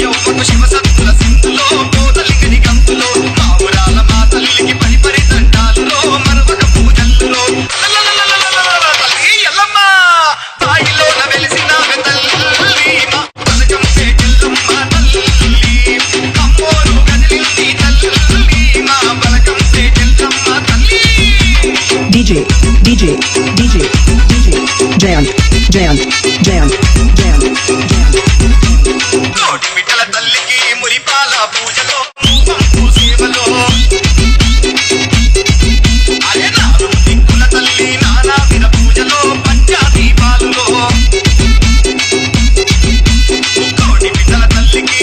యౌవకు శివ సత్తుల సింధులో కోదలింగని గంతులో మావురాల మా తల్లికి పరిపరి దండాలులో మరొక పూజల్లులో తల్లి ఎల్లమ్మ బాయిలోన వెలిసిన తల్లి మా పలకం ఎల్లమ్మ తల్లి అమ్మోరు కదిలింది తల్లి మా పలకం ఎల్లమ్మ తల్లి DJ Jayant కోటి బిడ్డల తల్లికి మురిపాల పూజలో పంపు సేవలో అరే నారు దిక్కుల తల్లి నానా విన పూజలో పంచాదీపాలులో కోటి బిడ్డల తల్లికి